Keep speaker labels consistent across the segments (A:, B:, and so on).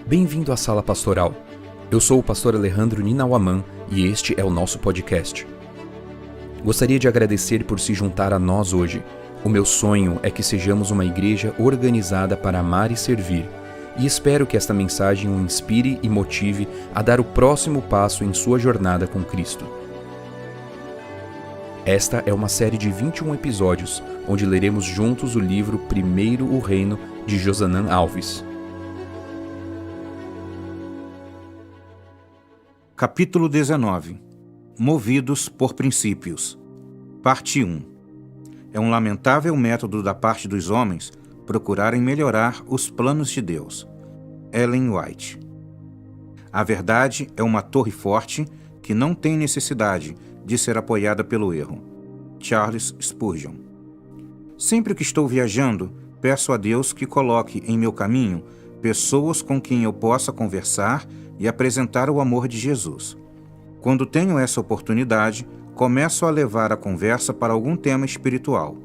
A: Bem-vindo à Sala Pastoral. Eu sou o pastor Alejandro Ninauaman e este é o nosso podcast. Gostaria de agradecer por se juntar a nós hoje. O meu sonho é que sejamos uma igreja organizada para amar e servir, e espero que esta mensagem o inspire e motive a dar o próximo passo em sua jornada com Cristo. Esta é uma série de 21 episódios, onde leremos juntos o livro Primeiro o Reino, de Josanã Alves.
B: Capítulo 19. Movidos por princípios. Parte 1. É um lamentável método da parte dos homens procurarem melhorar os planos de Deus. Ellen White. A verdade é uma torre forte que não tem necessidade de ser apoiada pelo erro. Charles Spurgeon. Sempre que estou viajando, peço a Deus que coloque em meu caminho pessoas com quem eu possa conversar e apresentar o amor de Jesus. Quando tenho essa oportunidade, começo a levar a conversa para algum tema espiritual.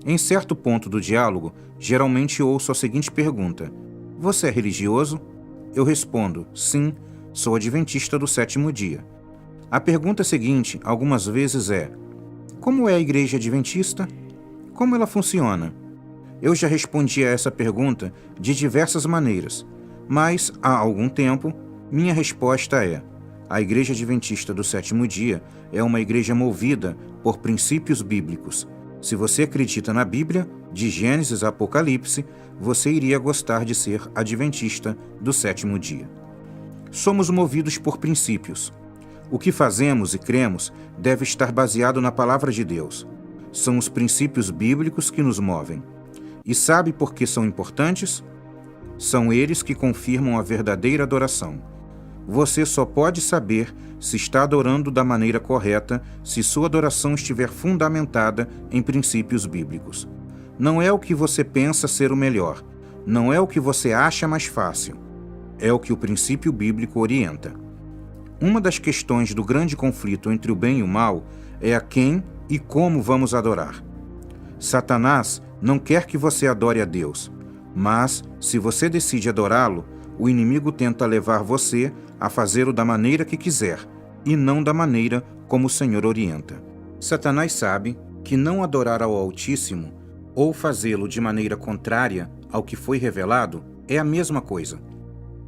B: Em certo ponto do diálogo, geralmente ouço a seguinte pergunta: você é religioso? Eu respondo: sim, sou adventista do sétimo dia. A pergunta seguinte, algumas vezes, é: como é a igreja adventista? Como ela funciona? Eu já respondi a essa pergunta de diversas maneiras, mas, há algum tempo, minha resposta é: a Igreja Adventista do Sétimo Dia é uma igreja movida por princípios bíblicos. Se você acredita na Bíblia, de Gênesis a Apocalipse, você iria gostar de ser adventista do sétimo dia. Somos movidos por princípios. O que fazemos e cremos deve estar baseado na Palavra de Deus. São os princípios bíblicos que nos movem. E sabe por que são importantes? São eles que confirmam a verdadeira adoração. Você só pode saber se está adorando da maneira correta se sua adoração estiver fundamentada em princípios bíblicos. Não é o que você pensa ser o melhor, não é o que você acha mais fácil, é o que o princípio bíblico orienta. Uma das questões do grande conflito entre o bem e o mal é a quem e como vamos adorar. Satanás não quer que você adore a Deus, mas, se você decide adorá-lo, o inimigo tenta levar você a fazê-lo da maneira que quiser, e não da maneira como o Senhor orienta. Satanás sabe que não adorar ao Altíssimo, ou fazê-lo de maneira contrária ao que foi revelado, é a mesma coisa.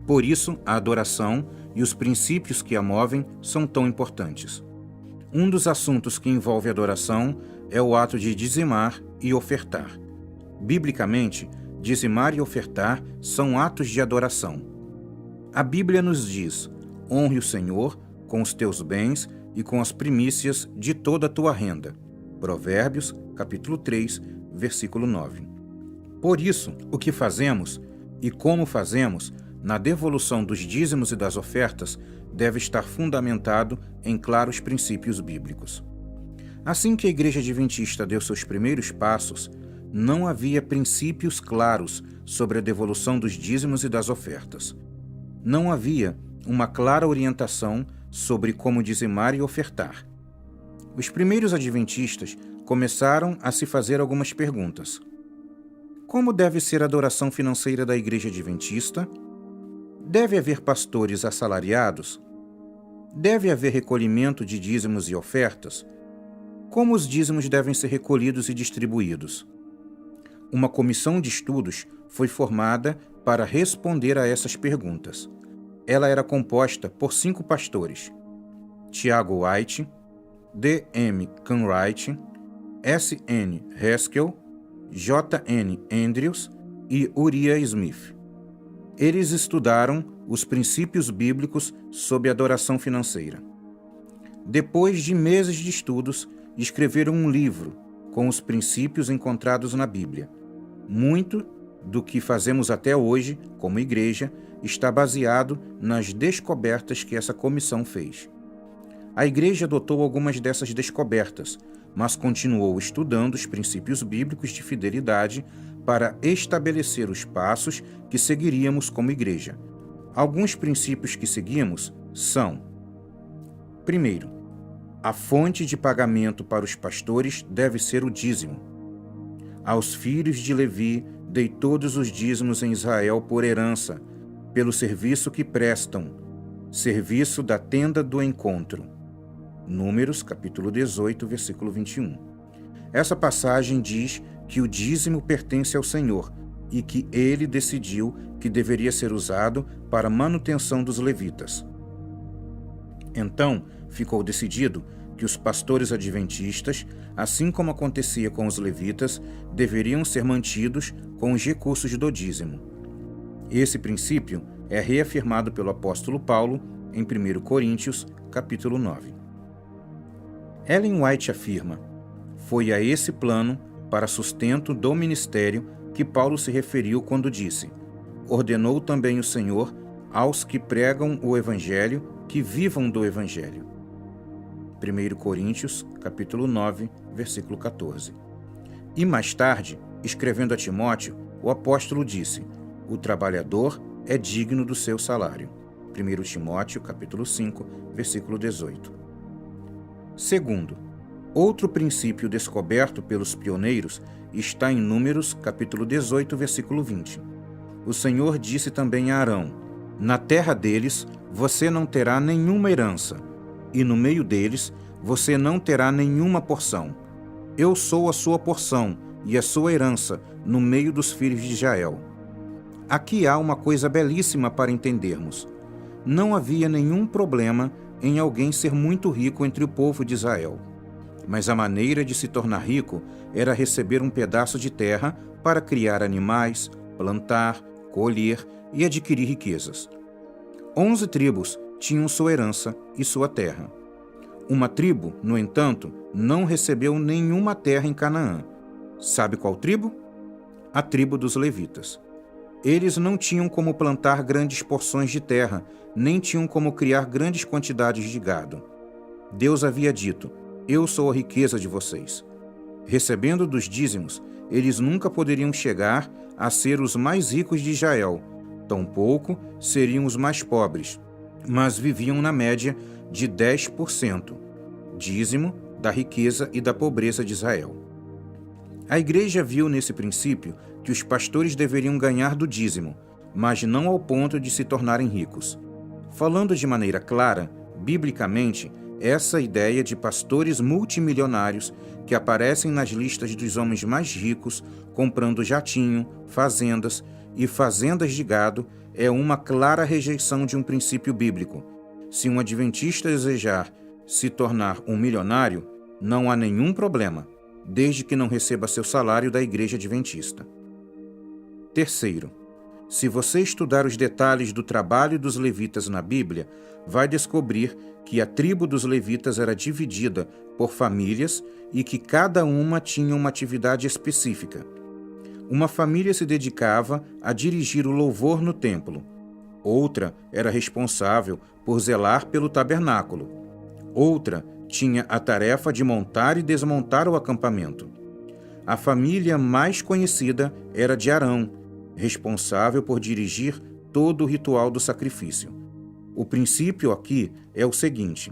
B: Por isso, a adoração e os princípios que a movem são tão importantes. Um dos assuntos que envolve adoração é o ato de dizimar e ofertar. Biblicamente, dizimar e ofertar são atos de adoração. A Bíblia nos diz: honre o Senhor com os teus bens e com as primícias de toda a tua renda. Provérbios, capítulo 3, versículo 9. Por isso, o que fazemos e como fazemos na devolução dos dízimos e das ofertas deve estar fundamentado em claros princípios bíblicos. Assim que a Igreja Adventista deu seus primeiros passos, não havia princípios claros sobre a devolução dos dízimos e das ofertas. Não havia uma clara orientação sobre como dizimar e ofertar. Os primeiros adventistas começaram a se fazer algumas perguntas. Como deve ser a adoração financeira da Igreja Adventista? Deve haver pastores assalariados? Deve haver recolhimento de dízimos e ofertas? Como os dízimos devem ser recolhidos e distribuídos? Uma comissão de estudos foi formada para responder a essas perguntas. Ela era composta por 5 pastores: Tiago White, D. M. Canwright, S. N. Haskell, J. N. Andrews e Uriah Smith. Eles estudaram os princípios bíblicos sobre adoração financeira. Depois de meses de estudos, escreveram um livro com os princípios encontrados na Bíblia. Muito do que fazemos até hoje, como igreja, está baseado nas descobertas que essa comissão fez. A igreja adotou algumas dessas descobertas, mas continuou estudando os princípios bíblicos de fidelidade para estabelecer os passos que seguiríamos como igreja. Alguns princípios que seguimos são: primeiro, a fonte de pagamento para os pastores deve ser o dízimo. Aos filhos de Levi dei todos os dízimos em Israel por herança, pelo serviço que prestam, serviço da tenda do encontro. Números, capítulo 18, versículo 21. Essa passagem diz que o dízimo pertence ao Senhor e que ele decidiu que deveria ser usado para a manutenção dos levitas. Então, ficou decidido que os pastores adventistas, assim como acontecia com os levitas, deveriam ser mantidos com os recursos do dízimo. Esse princípio é reafirmado pelo apóstolo Paulo em 1 Coríntios, capítulo 9. Ellen White afirma: foi a esse plano para sustento do ministério que Paulo se referiu quando disse: ordenou também o Senhor aos que pregam o Evangelho que vivam do Evangelho. 1 Coríntios, capítulo 9, versículo 14. E mais tarde, escrevendo a Timóteo, o apóstolo disse: o trabalhador é digno do seu salário. 1 Timóteo, capítulo 5, versículo 18. Segundo, outro princípio descoberto pelos pioneiros está em Números, capítulo 18, versículo 20. O Senhor disse também a Arão: na terra deles você não terá nenhuma herança, e no meio deles você não terá nenhuma porção. Eu sou a sua porção e a sua herança no meio dos filhos de Israel. Aqui há uma coisa belíssima para entendermos. Não havia nenhum problema em alguém ser muito rico entre o povo de Israel. Mas a maneira de se tornar rico era receber um pedaço de terra para criar animais, plantar, colher e adquirir riquezas. 11 tribos tinham sua herança e sua terra. Uma tribo, no entanto, não recebeu nenhuma terra em Canaã. Sabe qual tribo? A tribo dos levitas. Eles não tinham como plantar grandes porções de terra, nem tinham como criar grandes quantidades de gado. Deus havia dito: eu sou a riqueza de vocês. Recebendo dos dízimos, eles nunca poderiam chegar a ser os mais ricos de Israel, tampouco seriam os mais pobres, mas viviam na média de 10%, dízimo da riqueza e da pobreza de Israel. A igreja viu nesse princípio que os pastores deveriam ganhar do dízimo, mas não ao ponto de se tornarem ricos. Falando de maneira clara, biblicamente, essa ideia de pastores multimilionários que aparecem nas listas dos homens mais ricos, comprando jatinho, fazendas e fazendas de gado, é uma clara rejeição de um princípio bíblico. Se um adventista desejar se tornar um milionário, não há nenhum problema, desde que não receba seu salário da igreja adventista. Terceiro, se você estudar os detalhes do trabalho dos levitas na Bíblia, vai descobrir que a tribo dos levitas era dividida por famílias e que cada uma tinha uma atividade específica. Uma família se dedicava a dirigir o louvor no templo. Outra era responsável por zelar pelo tabernáculo. Outra tinha a tarefa de montar e desmontar o acampamento. A família mais conhecida era de Arão, responsável por dirigir todo o ritual do sacrifício. O princípio aqui é o seguinte: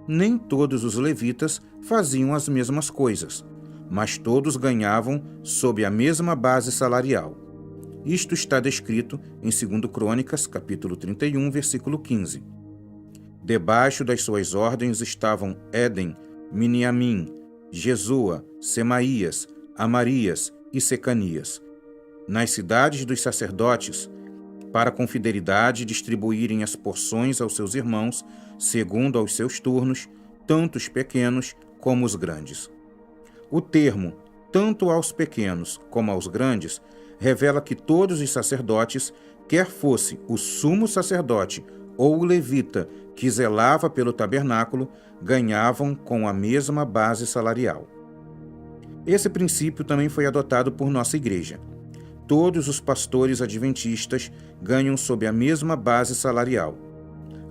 B: nem todos os levitas faziam as mesmas coisas, mas todos ganhavam sob a mesma base salarial. Isto está descrito em 2 Crônicas, capítulo 31, versículo 15. Debaixo das suas ordens estavam Éden, Miniamim, Jesua, Semaías, Amarias e Secanias. Nas cidades dos sacerdotes, para com fidelidade distribuírem as porções aos seus irmãos, segundo aos seus turnos, tanto os pequenos como os grandes. O termo, tanto aos pequenos como aos grandes, revela que todos os sacerdotes, quer fosse o sumo sacerdote ou o levita que zelava pelo tabernáculo, ganhavam com a mesma base salarial. Esse princípio também foi adotado por nossa igreja. Todos os pastores adventistas ganham sob a mesma base salarial.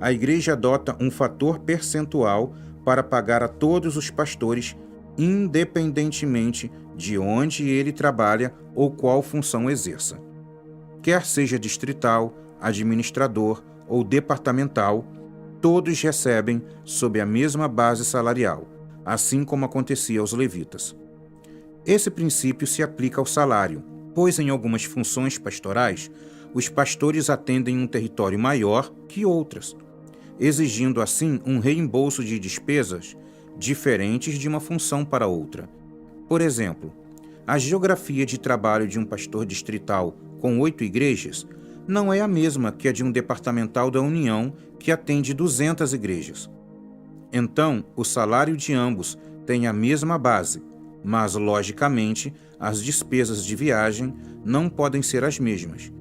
B: A igreja adota um fator percentual para pagar a todos os pastores, independentemente de onde ele trabalha ou qual função exerça. Quer seja distrital, administrador ou departamental, todos recebem sob a mesma base salarial, assim como acontecia aos levitas. Esse princípio se aplica ao salário, pois em algumas funções pastorais, os pastores atendem um território maior que outras, exigindo assim um reembolso de despesas diferentes de uma função para outra. Por exemplo, a geografia de trabalho de um pastor distrital com 8 igrejas não é a mesma que a de um departamental da União que atende 200 igrejas. Então, o salário de ambos tem a mesma base, mas, logicamente, as despesas de viagem não podem ser as mesmas.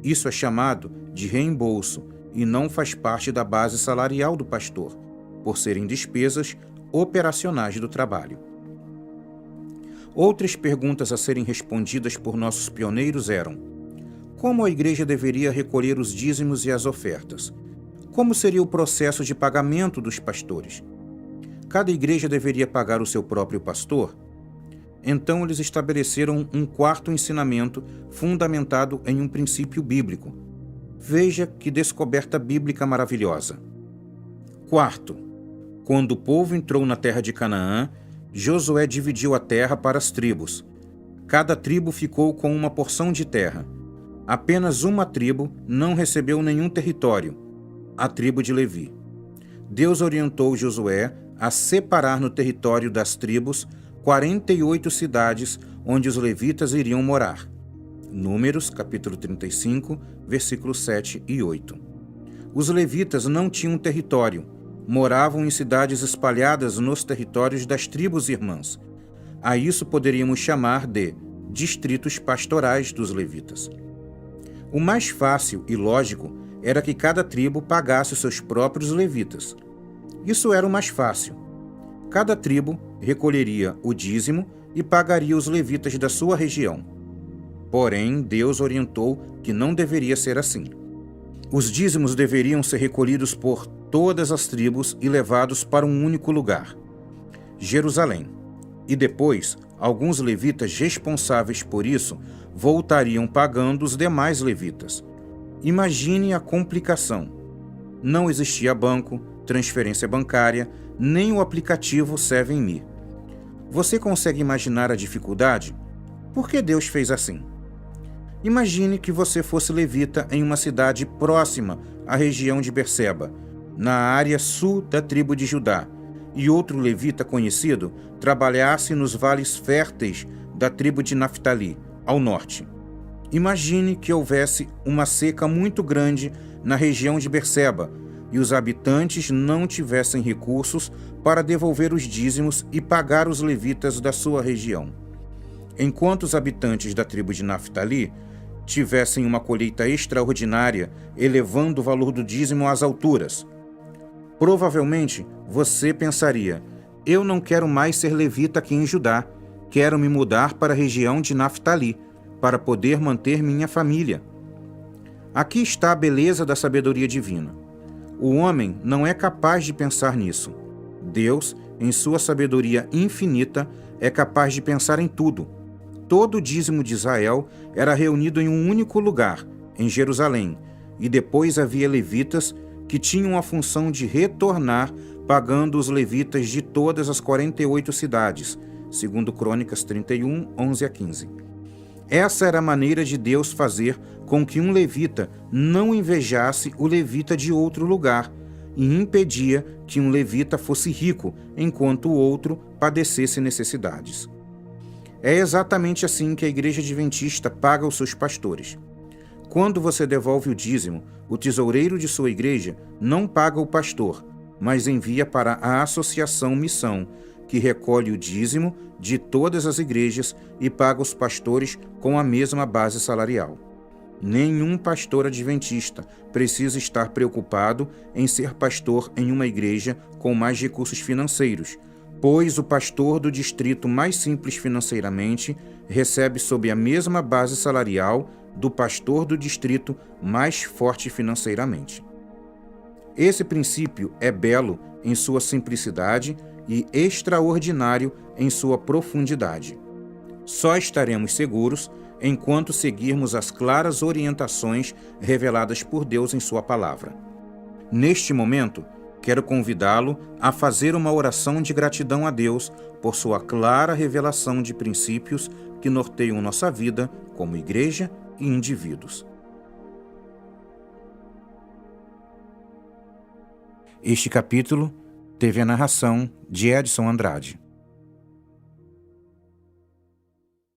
B: Isso é chamado de reembolso e não faz parte da base salarial do pastor, por serem despesas operacionais do trabalho. Outras perguntas a serem respondidas por nossos pioneiros eram: como a igreja deveria recolher os dízimos e as ofertas? Como seria o processo de pagamento dos pastores? Cada igreja deveria pagar o seu próprio pastor? Então eles estabeleceram um quarto ensinamento fundamentado em um princípio bíblico. Veja que descoberta bíblica maravilhosa. Quarto, quando o povo entrou na terra de Canaã, Josué dividiu a terra para as tribos. Cada tribo ficou com uma porção de terra. Apenas uma tribo não recebeu nenhum território, a tribo de Levi. Deus orientou Josué a separar no território das tribos 48 cidades onde os levitas iriam morar. Números, capítulo 35, versículos 7 e 8. Os levitas não tinham território, moravam em cidades espalhadas nos territórios das tribos irmãs. A isso poderíamos chamar de distritos pastorais dos levitas. O mais fácil e lógico era que cada tribo pagasse os seus próprios levitas. Isso era o mais fácil. Cada tribo recolheria o dízimo e pagaria os levitas da sua região. Porém, Deus orientou que não deveria ser assim. Os dízimos deveriam ser recolhidos por todas as tribos e levados para um único lugar, Jerusalém. E depois, alguns levitas responsáveis por isso voltariam pagando os demais levitas. Imagine a complicação. Não existia banco, transferência bancária, nem o aplicativo 7Me. Você consegue imaginar a dificuldade? Por que Deus fez assim? Imagine que você fosse levita em uma cidade próxima à região de Berseba, na área sul da tribo de Judá, e outro levita conhecido trabalhasse nos vales férteis da tribo de Naftali, ao norte. Imagine que houvesse uma seca muito grande na região de Berseba e os habitantes não tivessem recursos para devolver os dízimos e pagar os levitas da sua região. Enquanto os habitantes da tribo de Naftali tivessem uma colheita extraordinária, elevando o valor do dízimo às alturas. Provavelmente você pensaria: eu não quero mais ser levita aqui em Judá, quero me mudar para a região de Naftali, para poder manter minha família. Aqui está a beleza da sabedoria divina. O homem não é capaz de pensar nisso. Deus, em sua sabedoria infinita, é capaz de pensar em tudo. Todo o dízimo de Israel era reunido em um único lugar, em Jerusalém, e depois havia levitas que tinham a função de retornar pagando os levitas de todas as 48 cidades, segundo Crônicas 31, 11 a 15. Essa era a maneira de Deus fazer com que um levita não invejasse o levita de outro lugar e impedia que um levita fosse rico enquanto o outro padecesse necessidades. É exatamente assim que a Igreja Adventista paga os seus pastores. Quando você devolve o dízimo, o tesoureiro de sua igreja não paga o pastor, mas envia para a Associação Missão, que recolhe o dízimo de todas as igrejas e paga os pastores com a mesma base salarial. Nenhum pastor adventista precisa estar preocupado em ser pastor em uma igreja com mais recursos financeiros, pois o pastor do distrito mais simples financeiramente recebe sob a mesma base salarial do pastor do distrito mais forte financeiramente. Esse princípio é belo em sua simplicidade e extraordinário em sua profundidade. Só estaremos seguros enquanto seguirmos as claras orientações reveladas por Deus em sua palavra. Neste momento, quero convidá-lo a fazer uma oração de gratidão a Deus por sua clara revelação de princípios que norteiam nossa vida como igreja e indivíduos. Este capítulo teve a narração de Edson Andrade.